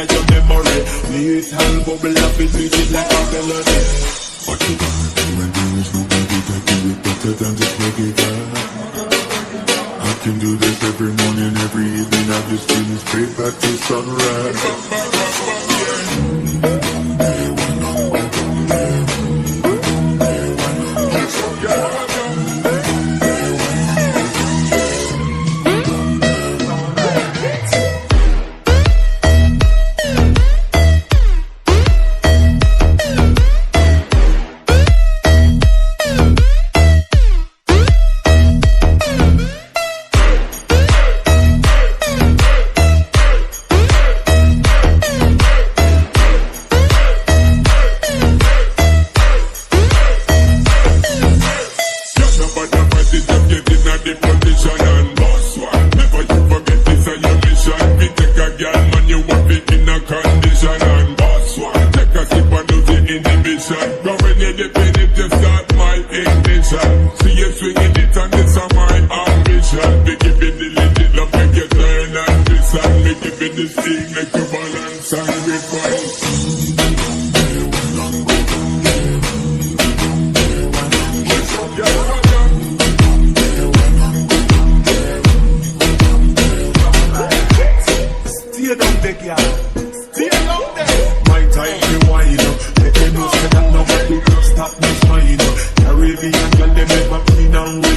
in your memory. Little bubble up it, treat it like a melody. What you gonna do when there is nobody that do it better than this reggae guy? I can do this every morning, every evening. I just feel straight back to sunrise. Stop me, smile. Caribbean girl, they never clean and